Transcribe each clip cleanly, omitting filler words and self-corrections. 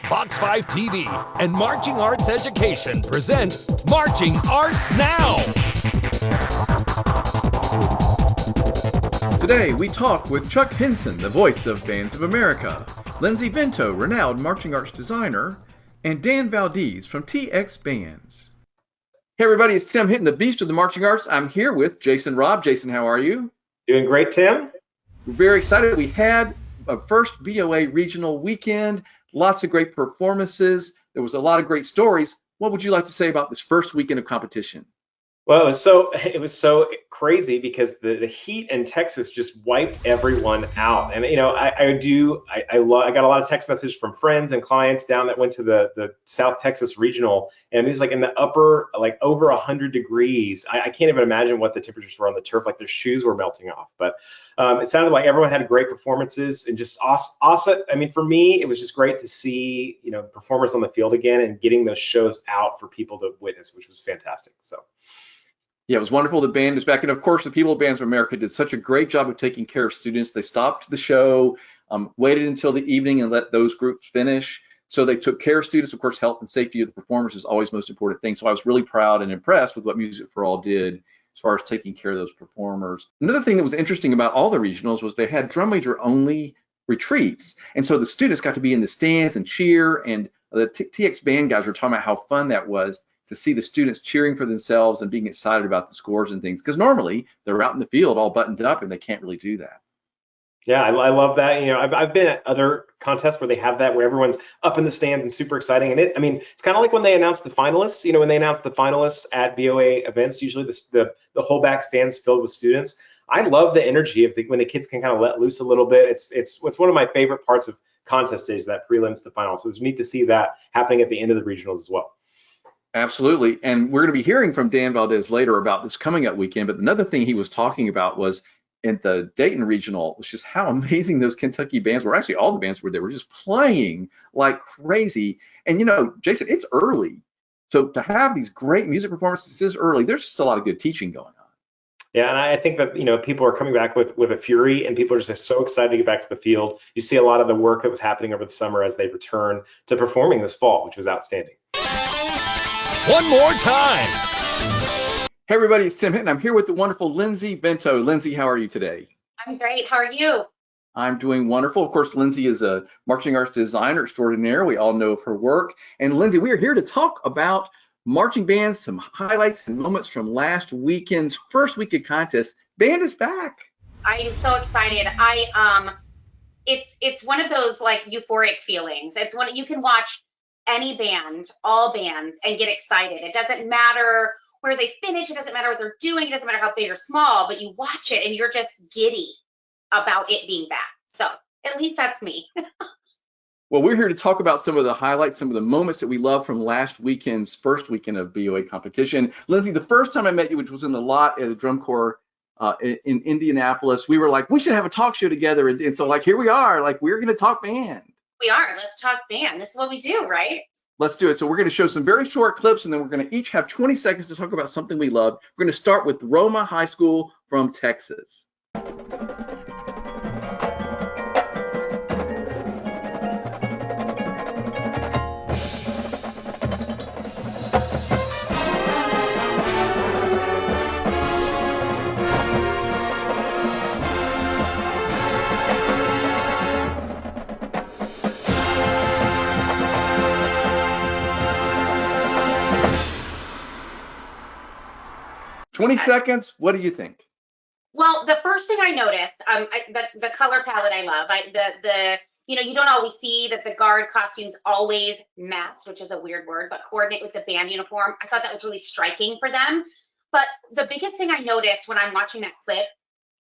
BOX5-TV and Marching Arts Education present Marching Arts Now! Today, we talk with Chuck Henson, the voice of Bands of America, Lindsey Vento, renowned marching arts designer, and Dan Valdez from TX Bands. Hey everybody, it's Tim Hinton, the Beast of the Marching Arts. I'm here with Jason Robb. Jason, how are you? Doing great, Tim. We're very excited. We had a first BOA regional weekend, lots of great performances. There was a lot of great stories. What would you like to say about this first weekend of competition? Well, it was so crazy because the heat in Texas just wiped everyone out. And I got a lot of text messages from friends and clients down that went to the South Texas regional, and it was like in the upper, like over 100 degrees. I can't even imagine what the temperatures were on the turf. Like their shoes were melting off. But it sounded like everyone had great performances and just awesome. I mean, for me, it was just great to see performers on the field again and getting those shows out for people to witness, which was fantastic. So. Yeah, it was wonderful. The band is back. And of course, the people of Bands of America did such a great job of taking care of students. They stopped the show, waited until the evening and let those groups finish. So they took care of students. Of course, health and safety of the performers is always the most important thing. So I was really proud and impressed with what Music for All did as far as taking care of those performers. Another thing that was interesting about all the regionals was they had drum major only retreats. And so the students got to be in the stands and cheer. And the TX band guys were talking about how fun that was to see the students cheering for themselves and being excited about the scores and things, because normally they're out in the field all buttoned up and they can't really do that. Yeah, I love that. I've been at other contests where they have that, where everyone's up in the stands and super exciting. And it's kind of like when they announce the finalists. When they announce the finalists at BOA events, usually the whole back stands filled with students. I love the energy of when the kids can kind of let loose a little bit. It's one of my favorite parts of contest days, that prelims to finals. So it's neat to see that happening at the end of the regionals as well. Absolutely. And we're going to be hearing from Dan Valdez later about this coming up weekend. But another thing he was talking about was in the Dayton regional, was just how amazing those Kentucky bands were. Actually, all the bands were there, were just playing like crazy. And, Jason, it's early. So to have these great music performances this early, there's just a lot of good teaching going on. Yeah, and I think that people are coming back with a fury, and people are just so excited to get back to the field. You see a lot of the work that was happening over the summer as they return to performing this fall, which was outstanding. One more time. Hey everybody, it's Tim Hinton. I'm here with the wonderful Lindsey Vento. Lindsey, how are you today? I'm great. How are you? I'm doing wonderful. Of course, Lindsey is a marching arts designer extraordinaire. We all know of her work. And Lindsey, we are here to talk about marching bands, some highlights and moments from last weekend's first weekend contest. Band is back. I am so excited. It's one of those like euphoric feelings. It's one you can watch any band, all bands, and get excited. It doesn't matter where they finish. It doesn't matter what they're doing. It doesn't matter how big or small, but you watch it and you're just giddy about it being back. So at least that's me. Well, we're here to talk about some of the highlights, some of the moments that we love from last weekend's first weekend of BOA competition. Lindsey, the first time I met you, which was in the lot at a drum corps in Indianapolis, we were like, we should have a talk show together. And so like, here we are, like we're going to talk band. We are. Let's talk band. This is what we do, right? Let's do it. So we're going to show some very short clips, and then we're going to each have 20 seconds to talk about something we love. We're going to start with Roma High School from Texas. 20 seconds. What do you think? Well, the first thing I noticed, the color palette I love. You don't always see that the guard costumes always match, which is a weird word, but coordinate with the band uniform. I thought that was really striking for them. But the biggest thing I noticed when I'm watching that clip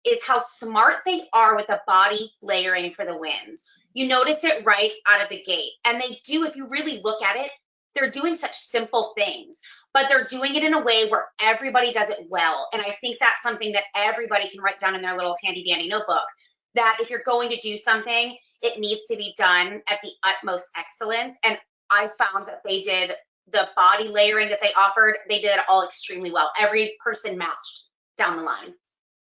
is how smart they are with the body layering for the wins. You notice it right out of the gate. And they do, if you really look at it, they're doing such simple things, but they're doing it in a way where everybody does it well. And I think that's something that everybody can write down in their little handy dandy notebook, that if you're going to do something, it needs to be done at the utmost excellence. And I found that they did the body layering that they offered, they did it all extremely well. Every person matched down the line.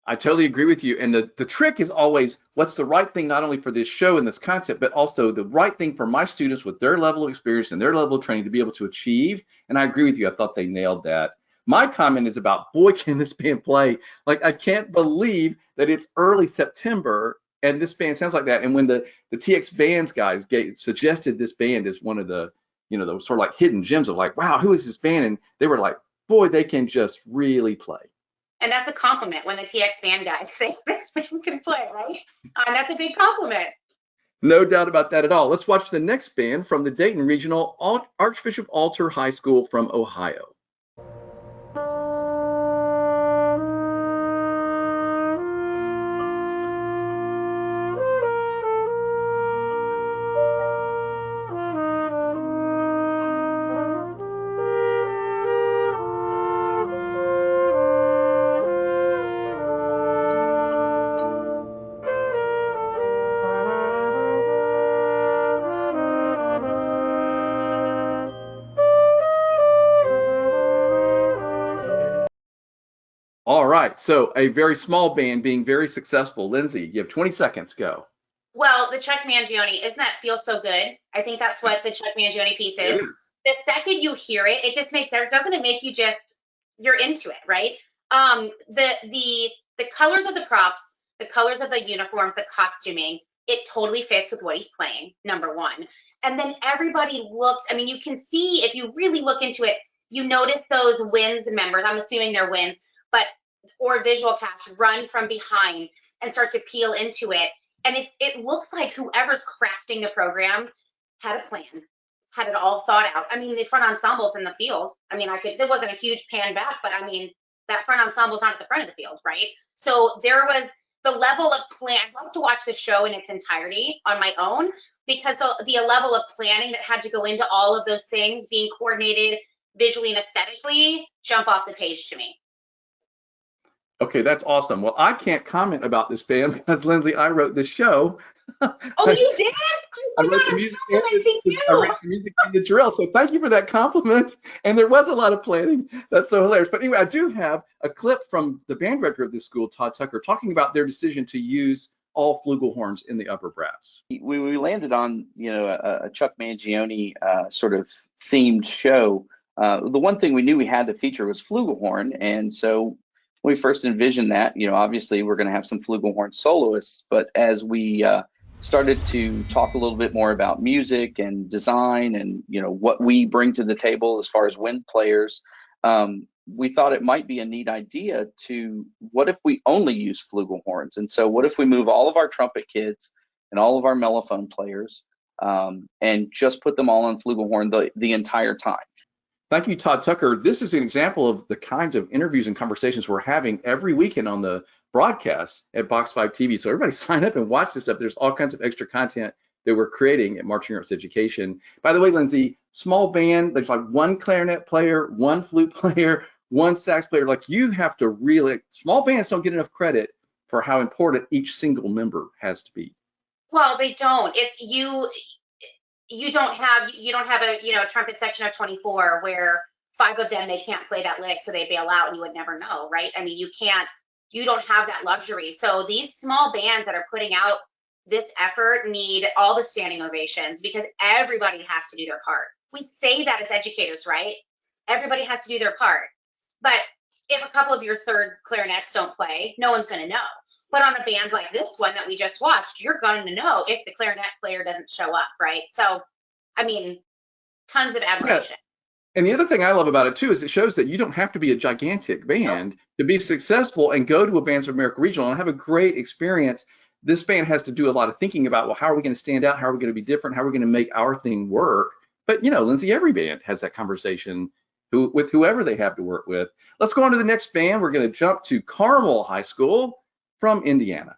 I totally agree with you. And the trick is always what's the right thing, not only for this show and this concept, but also the right thing for my students with their level of experience and their level of training to be able to achieve. And I agree with you. I thought they nailed that. My comment is about, boy, can this band play. Like, I can't believe that it's early September and this band sounds like that. And when the TX Bands guys suggested this band as one of the, you know, those sort of like hidden gems of like, wow, who is this band? And they were like, boy, they can just really play. And that's a compliment when the TX Band guys say this band can play, right? That's a big compliment. No doubt about that at all. Let's watch the next band from the Dayton Regional Archbishop Alter High School from Ohio. All right, so a very small band being very successful. Lindsey, you have 20 seconds, go. Well, the Chuck Mangione, isn't that feel so good? I think that's what the Chuck Mangione piece is. The second you hear it, it just makes, doesn't it make you just, you're into it, right? The colors of the props, the colors of the uniforms, the costuming, it totally fits with what he's playing, number one. And then everybody looks, I mean, you can see, if you really look into it, you notice those WINS members, I'm assuming they're WINS, or visual cast run from behind and start to peel into it. And it looks like whoever's crafting the program had a plan, had it all thought out. I mean, the front ensemble's in the field. I mean, there wasn't a huge pan back, but I mean, that front ensemble's not at the front of the field, right? So there was the level of plan. I'd like to watch the show in its entirety on my own, because the level of planning that had to go into all of those things being coordinated visually and aesthetically jump off the page to me. Okay, that's awesome. Well, I can't comment about this band because, Lindsey, I wrote this show. Oh, you did? I wrote the music and the drill. So thank you for that compliment. And there was a lot of planning. That's so hilarious. But anyway, I do have a clip from the band director of this school, Todd Tucker, talking about their decision to use all flugelhorns in the upper brass. We landed on, you know, a Chuck Mangione sort of themed show. The one thing we knew we had to feature was flugelhorn, and so when we first envisioned that, you know, obviously we're going to have some flugelhorn soloists, but as we started to talk a little bit more about music and design and, you know, what we bring to the table as far as wind players, we thought it might be a neat idea to, what if we only use flugelhorns? And so what if we move all of our trumpet kids and all of our mellophone players and just put them all on flugelhorn the entire time? Thank you, Todd Tucker. This is an example of the kinds of interviews and conversations we're having every weekend on the broadcast at BOX5-TV. So everybody sign up and watch this stuff. There's all kinds of extra content that we're creating at Marching Arts Education. By the way, Lindsey, small band, there's like one clarinet player, one flute player, one sax player. Like, you have to really, small bands don't get enough credit for how important each single member has to be. Well, they don't. It's you don't have a, you know, trumpet section of 24 where 5 of them, they can't play that lick, so they bail out and you would never know, right? I mean, you don't have that luxury. So these small bands that are putting out this effort need all the standing ovations, because everybody has to do their part. We say that as educators, right? Everybody has to do their part. But if a couple of your third clarinets don't play, no one's going to know. But on a band like this one that we just watched, you're going to know if the clarinet player doesn't show up, right? So, I mean, tons of admiration. Yeah. And the other thing I love about it, too, is it shows that you don't have to be a gigantic band to be successful and go to a Bands of America Regional and have a great experience. This band has to do a lot of thinking about, well, how are we going to stand out? How are we going to be different? How are we going to make our thing work? But, you know, Lindsey, every band has that conversation with whoever they have to work with. Let's go on to the next band. We're going to jump to Carmel High School from Indiana.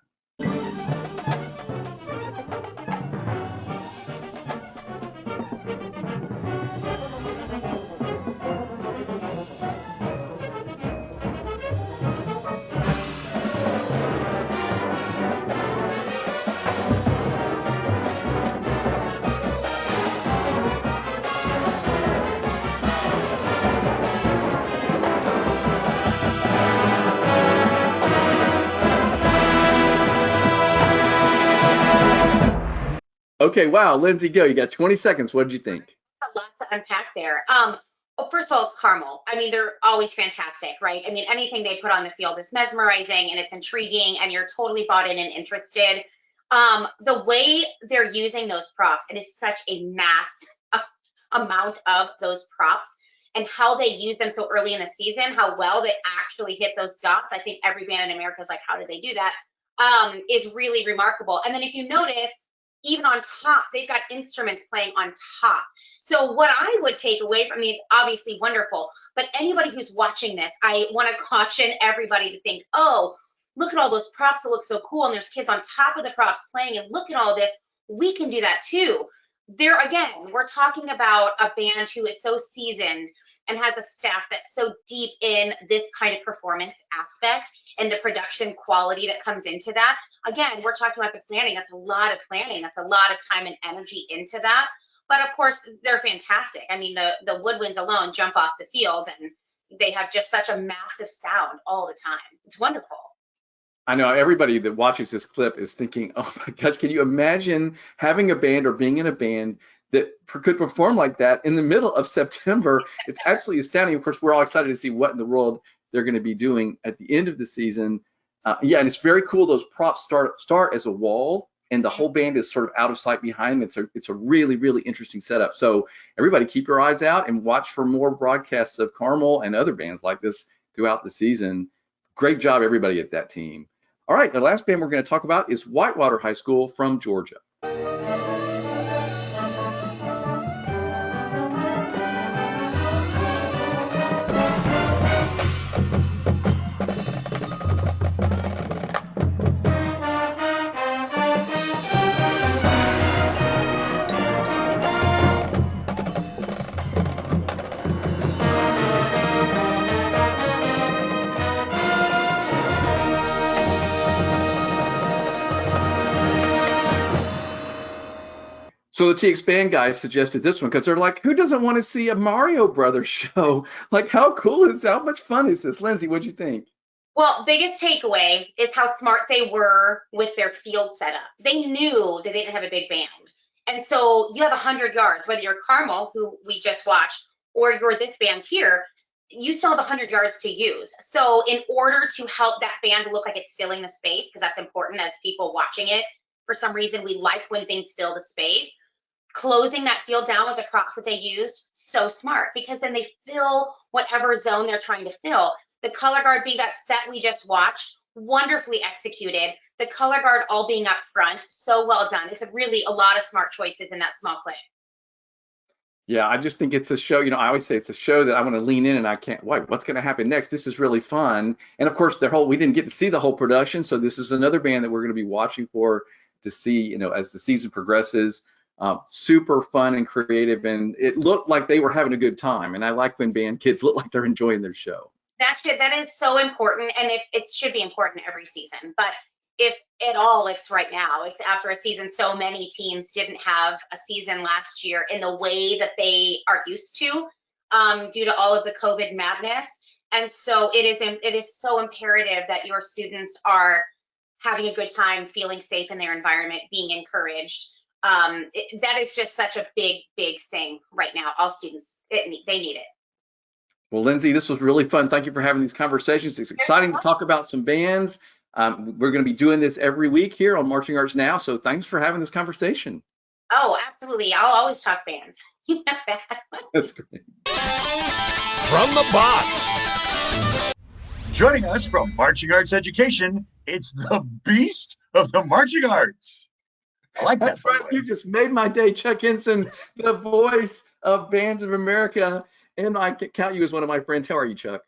Okay, wow, Lindsey, go. You got 20 seconds. What did you think? A lot to unpack there. Well, first of all, it's Carmel. I mean, they're always fantastic, right? I mean, anything they put on the field is mesmerizing and it's intriguing, and you're totally bought in and interested. The way they're using those props, it is such a mass amount of those props, and how they use them so early in the season, how well they actually hit those dots. I think every band in America is like, how did they do that? Is really remarkable. And then if you notice, even on top, they've got instruments playing on top. So what I would take away from me is obviously wonderful, but anybody who's watching this, I want to caution everybody to think, oh, look at all those props that look so cool, and there's kids on top of the props playing, and look at all this. We can do that too. There again, we're talking about a band who is so seasoned and has a staff that's so deep in this kind of performance aspect and the production quality that comes into that. Again, we're talking about the planning. That's a lot of planning. That's a lot of time and energy into that. But of course, they're fantastic. I mean, the woodwinds alone jump off the field, and they have just such a massive sound all the time. It's wonderful. I know everybody that watches this clip is thinking, oh my gosh, can you imagine having a band or being in a band that could perform like that in the middle of September? It's absolutely astounding. Of course, we're all excited to see what in the world they're going to be doing at the end of the season. Yeah, and it's very cool. Those props start as a wall, and the whole band is sort of out of sight behind them. It's a really, really interesting setup. So everybody keep your eyes out and watch for more broadcasts of Carmel and other bands like this throughout the season. Great job, everybody at that team. All right, the last band we're going to talk about is Whitewater High School from Georgia. So the TX Band guys suggested this one because they're like, who doesn't want to see a Mario Brothers show? Like, how cool is this? How much fun is this? Lindsey, what'd you think? Well, biggest takeaway is how smart they were with their field setup. They knew that they didn't have a big band. And so you have 100 yards, whether you're Carmel, who we just watched, or you're this band here, you still have 100 yards to use. So in order to help that band look like it's filling the space, because that's important as people watching it, for some reason, we like when things fill the space. Closing that field down with the props that they used, so smart, because then they fill whatever zone they're trying to fill. The color guard being that set we just watched, wonderfully executed. The color guard all being up front, so well done. It's really a lot of smart choices in that small clip. Yeah, I just think it's a show, I always say it's a show that I want to lean in and I can't wait. What's going to happen next? This is really fun. And of course, we didn't get to see the whole production. So this is another band that we're going to be watching for to see, as the season progresses. Super fun and creative, and it looked like they were having a good time. And I like when band kids look like they're enjoying their show. That is so important, and if it should be important every season. But if at all, it's right now. It's after a season. So many teams didn't have a season last year in the way that they are used to, due to all of the COVID madness. And so it is so imperative that your students are having a good time, feeling safe in their environment, being encouraged. That is just such a big thing right now. All students, they need it. Well, Lindsey, this was really fun. Thank you for having these conversations. It's exciting to talk about some bands. We're going to be doing this every week here on Marching Arts Now. So thanks for having this conversation. Oh, absolutely. I'll always talk band. That's great. From the box. Joining us from Marching Arts Education, it's the beast of the marching arts. I like that. That's right. You just made my day, Chuck Henson, the voice of Bands of America. And I count you as one of my friends. How are you, Chuck?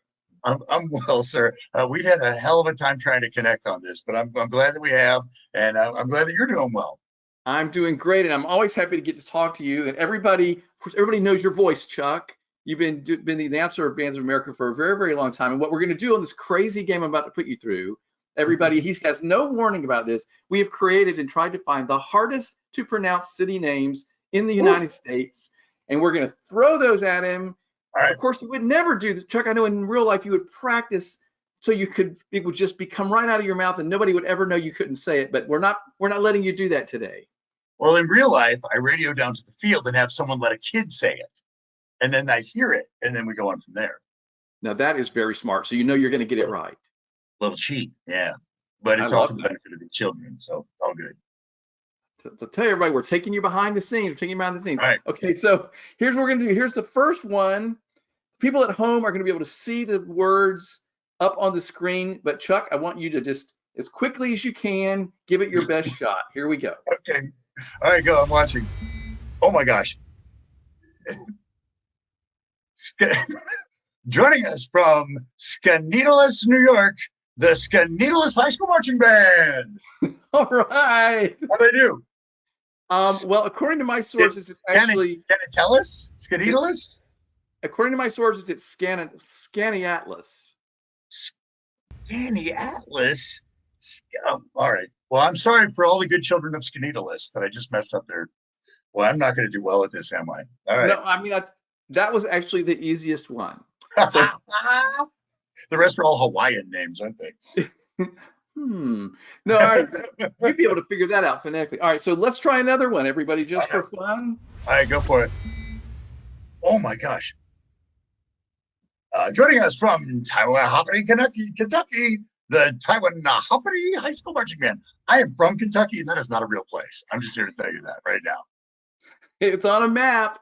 I'm well, sir. We've had a hell of a time trying to connect on this, but I'm glad that we have, and I'm glad that you're doing well. I'm doing great, and I'm always happy to get to talk to you. And everybody knows your voice, Chuck. You've been the announcer of Bands of America for a very, very long time. And what we're going to do on this crazy game I'm about to put you through, everybody, he has no warning about this. We have created and tried to find the hardest to pronounce city names in the United States, and we're going to throw those at him. All right. Of course, you would never do this, Chuck. I know in real life you would practice so it would just come right out of your mouth and nobody would ever know you couldn't say it. But we're not letting you do that today. Well, in real life, I radio down to the field and have someone let a kid say it. And then I hear it, and then we go on from there. Now that is very smart. So you know you're going to get it right. Little cheat, yeah. But it's I all love for the that. benefit of the children, so all good. To tell everybody, we're taking you behind the scenes. We're taking you behind the scenes. All right. Okay, so here's what we're going to do. Here's the first one. People at home are going to be able to see the words up on the screen. But Chuck, I want you to just, as quickly as you can, give it your best shot. Here we go. Okay. All right, go. I'm watching. Oh my gosh. Joining us from Skaneateles, New York, the Skaneateles High School Marching Band. All right. How do they do? Well, according to my sources, it's actually Skaneateles? Skaneateles? according to my sources, it's Skaneateles. Skaneateles? Oh, all right. Well, I'm sorry for all the good children of Skaneateles that I just messed up there. Well, I'm not going to do well at this, am I? All right. No, I mean that was actually the easiest one. So, the rest are all Hawaiian names, aren't they? no, all right. You'd be able to figure that out phonetically. All right, so let's try another one, everybody, just for fun. All right, go for it. Oh my gosh. Joining us from Taiwan, Kentucky, the Taiwan High School Marching Band. I am from Kentucky, and that is not a real place. I'm just here to tell you that right now. It's on a map.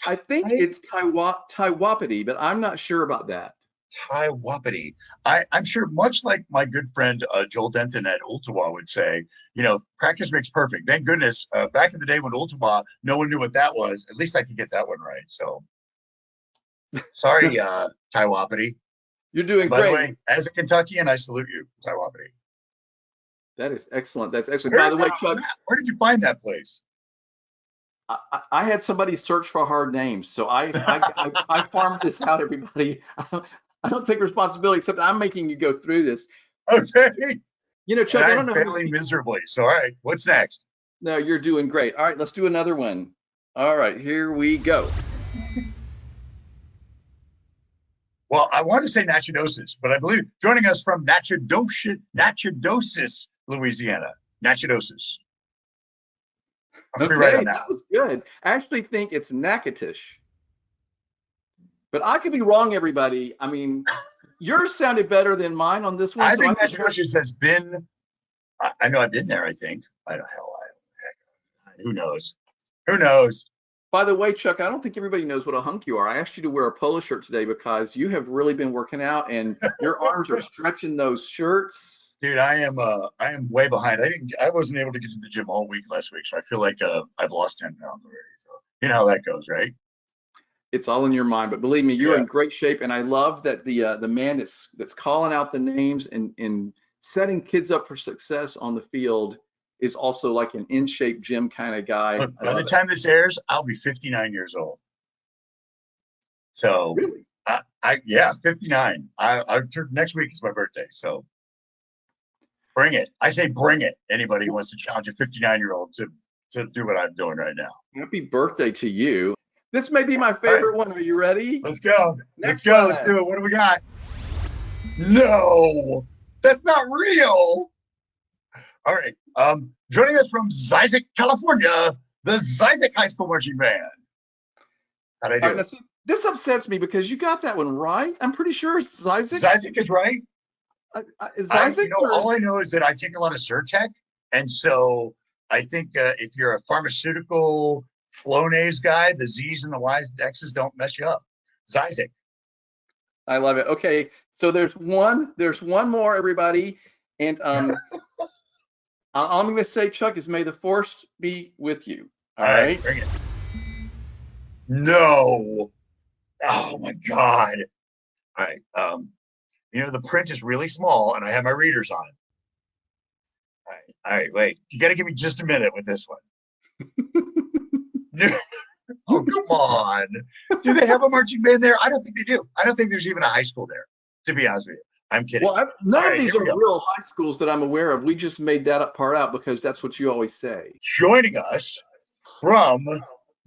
I think it's Taiwapiti, but I'm not sure about that. Taiwapiti. I'm sure, much like my good friend Joel Denton at Ooltewah would say, practice makes perfect. Thank goodness, back in the day when Ooltewah, no one knew what that was. At least I could get that one right. So, sorry, Taiwapiti. You're doing By great. the way, as a Kentuckian, I salute you, Taiwapiti. That is excellent. That's excellent. By the way, Chuck, where did you find that place? I had somebody search for hard names, so I farmed this out, everybody. I don't take responsibility, except I'm making you go through this. Okay. Chuck, I don't know. I'm failing miserably. So, all right, what's next? No, you're doing great. All right, let's do another one. All right, here we go. Well, I want to say Natchitoches, but I believe joining us from Natchitoches, Louisiana. Natchitoches. I'm pretty right on that. That was good. I actually think it's Natchitoches. But I could be wrong, everybody. I mean, yours sounded better than mine on this one. I think Natchitoches has been, I know I've been there, I think. Who knows? Who knows? By the way, Chuck, I don't think everybody knows what a hunk you are. I asked you to wear a polo shirt today because you have really been working out and your arms are stretching those shirts. Dude, I am way behind. I wasn't able to get to the gym all week last week, so I feel like I've lost 10 pounds already. So you know how that goes, right? It's all in your mind, but believe me, you're in great shape. And I love that the man that's calling out the names and setting kids up for success on the field is also like an in shape gym kind of guy. Look, by the time this airs, I'll be 59 years old. So really, 59. Next week is my birthday, so bring it. I say bring it. Anybody who wants to challenge a 59-year-old to do what I'm doing right now. Happy birthday to you. This may be my favorite one. Are you ready? Let's go. Let's do it. What do we got? No, that's not real. All right. Joining us from Zizek, California, the Zizek High School Marching Band. How'd I do? Now, see, this upsets me because you got that one right. I'm pretty sure it's Zizek. Zizek is right. Is Zizek? All I know is that I take a lot of Zyrtec, and so I think if you're a pharmaceutical Flonase guy, the Z's and the Y's, the X's don't mess you up. Zizek. I love it. Okay, so there's one more, everybody, and all I'm going to say, Chuck, is may the force be with you. All right. Bring it. No. Oh my God. All right. The print is really small, and I have my readers on. All right. Wait. You got to give me just a minute with this one. Oh, come on. Do they have a marching band there? I don't think they do. I don't think there's even a high school there, to be honest with you. I'm kidding. Well, none of these are real high schools that I'm aware of. We just made that part out because that's what you always say. Joining us from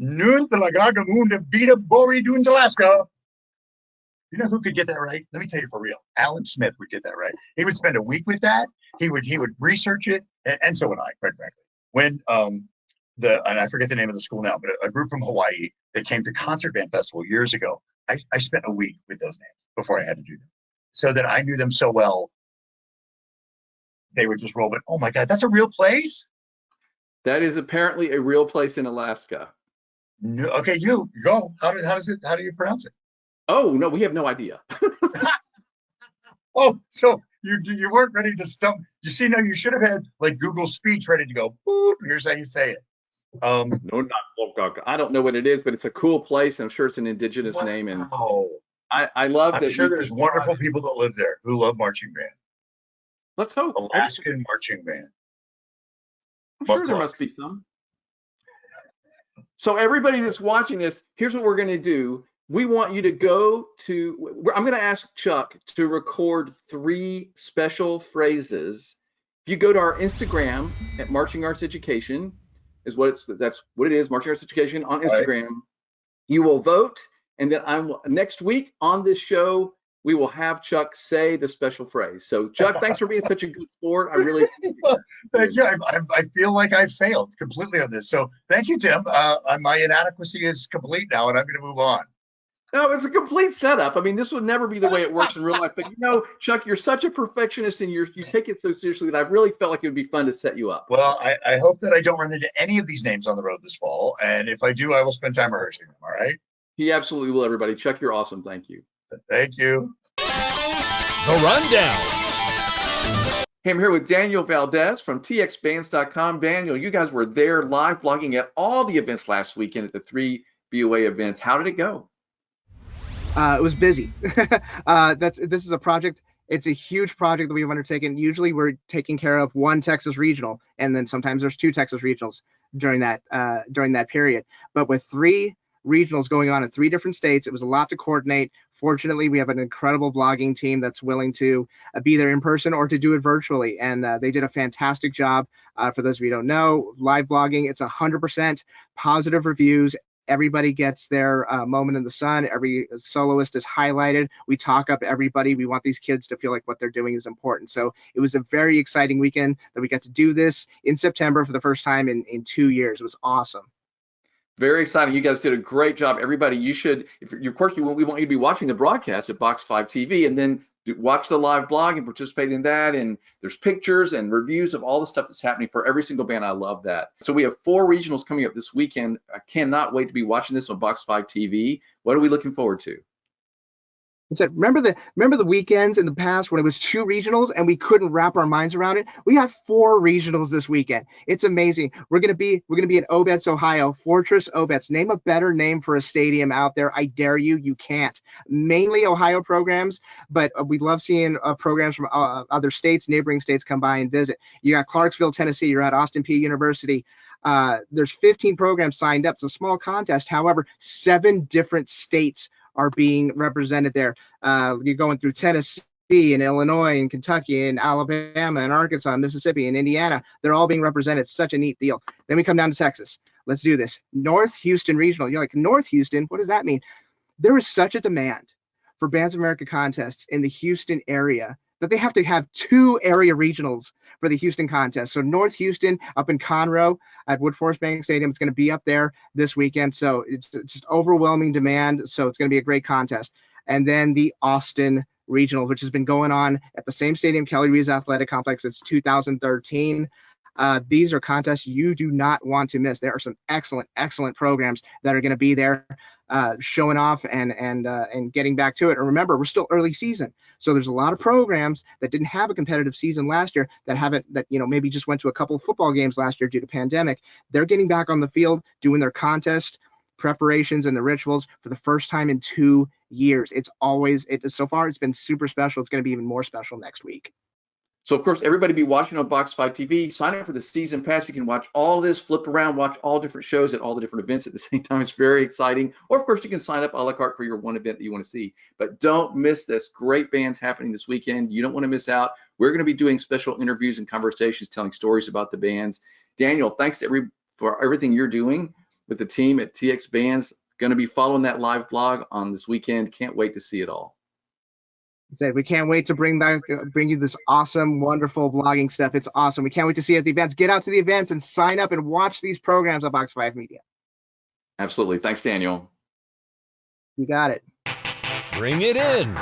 Nunthalagagamunda Beta Bori Dunes, Alaska. You know who could get that right? Let me tell you for real. Alan Smith would get that right. He would spend a week with that. He would research it, and so would I, quite frankly. when and I forget the name of the school now, but a group from Hawaii that came to Concert Band Festival years ago, I spent a week with those names before I had to do them, so that I knew them so well. They would just roll, but oh my God, that's a real place? That is apparently a real place in Alaska. No, okay, you go. How do you pronounce it? Oh, no, we have no idea. Oh, so you weren't ready to stump. You see, now you should have had like Google Speech ready to go. Boop, here's how you say it. No, not Logok. I don't know what it is, but it's a cool place. I'm sure it's an indigenous name, and I love that. I'm sure there's wonderful people that live there who love marching band. Let's hope. Alaskan marching band. I'm sure there must be some. So everybody that's watching this, here's what we're going to do. We want you to go to, I'm going to ask Chuck to record 3 special phrases. If you go to our Instagram at Marching Arts Education, that's what it is, Marching Arts Education on Instagram. Right. You will vote, and then next week on this show, we will have Chuck say the special phrase. So Chuck, thanks for being such a good sport. I really thank you. I feel like I failed completely on this. So thank you, Tim. My inadequacy is complete now, and I'm going to move on. No, it's a complete setup. I mean, this would never be the way it works in real life. But you know, Chuck, you're such a perfectionist, and you take it so seriously that I really felt like it would be fun to set you up. Well, I hope that I don't run into any of these names on the road this fall, and if I do, I will spend time rehearsing them. All right? He absolutely will. Everybody, Chuck, you're awesome. Thank you. Thank you. The Rundown. Hey, I'm here with Daniel Valdez from txbands.com. Daniel, you guys were there live blogging at all the events last weekend at the 3 BOA events. How did it go? It was busy. This is a project. It's a huge project that we've undertaken. Usually we're taking care of 1 Texas regional, and then sometimes there's 2 Texas regionals during that period. But with 3 regionals going on in 3 different states, it was a lot to coordinate. Fortunately, we have an incredible blogging team that's willing to be there in person or to do it virtually, and they did a fantastic job. For those of you who don't know, live blogging, it's 100% positive reviews. Everybody gets their moment in the sun. Every soloist is highlighted. We talk up everybody. We want these kids to feel like what they're doing is important. So it was a very exciting weekend that we got to do this in September for the first time in 2 years. It was awesome. Very exciting. You guys did a great job. Everybody, you should, of course, we want you to be watching the broadcast at BOX5-TV, and then watch the live blog and participate in that. And there's pictures and reviews of all the stuff that's happening for every single band. I love that. So we have 4 regionals coming up this weekend. I cannot wait to be watching this on BOX5-TV. What are we looking forward to? I said, remember the weekends in the past when it was 2 regionals and we couldn't wrap our minds around it? We got 4 regionals this weekend. It's amazing. We're gonna be in Obetz, Ohio, Fortress Obetz. Name a better name for a stadium out there. I dare you. You can't. Mainly Ohio programs, but we love seeing programs from other states, neighboring states come by and visit. You got Clarksville, Tennessee. You're at Austin Peay University. There's 15 programs signed up. It's a small contest. However, 7 different states are being represented there. You're going through Tennessee and Illinois and Kentucky and Alabama and Arkansas, and Mississippi and Indiana. They're all being represented. It's such a neat deal. Then we come down to Texas. Let's do this. North Houston Regional. You're like, North Houston? What does that mean? There is such a demand for Bands of America contests in the Houston area that they have to have 2 area regionals for the Houston contest. So North Houston up in Conroe at Wood Forest Bank Stadium, it's going to be up there this weekend. So it's just overwhelming demand. So it's going to be a great contest. And then the Austin Regional, which has been going on at the same stadium, Kelly Reeves Athletic Complex. It's 2013. These are contests you do not want to miss. There are some excellent programs that are going to be there showing off and getting back to it. And remember, we're still early season. So there's a lot of programs that didn't have a competitive season last year that maybe just went to a couple of football games last year due to pandemic. They're getting back on the field, doing their contest preparations and the rituals for the first time in 2 years. So far it's been super special. It's going to be even more special next week. So, of course, everybody be watching on BOX5-TV. Sign up for the season pass. You can watch all this, flip around, watch all different shows at all the different events at the same time. It's very exciting. Or, of course, you can sign up a la carte for your one event that you want to see. But don't miss this. Great bands happening this weekend. You don't want to miss out. We're going to be doing special interviews and conversations, telling stories about the bands. Daniel, thanks for everything you're doing with the team at TX Bands. Going to be following that live blog on this weekend. Can't wait to see it all. Said we can't wait to bring you this awesome, wonderful vlogging stuff. It's awesome. We can't wait to see you at the events. Get out to the events and sign up and watch these programs on Box 5 Media. Absolutely. Thanks, Daniel. You got it. Bring it in.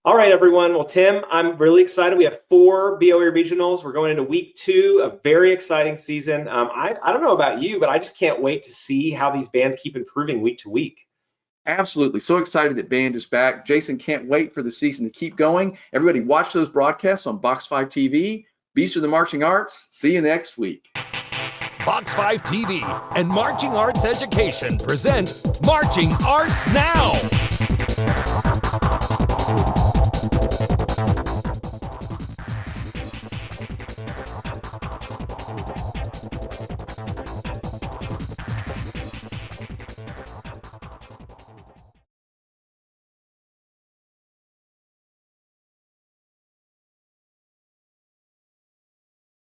All right, everyone. Well, Tim, I'm really excited. We have 4 BOE regionals. We're going into week 2, a very exciting season. I don't know about you, but I just can't wait to see how these bands keep improving week to week. Absolutely. So excited that band is back. Jason can't wait for the season to keep going. Everybody watch those broadcasts on BOX5-TV. Beast of the Marching Arts. See you next week. BOX5-TV and Marching Arts Education present Marching Arts Now.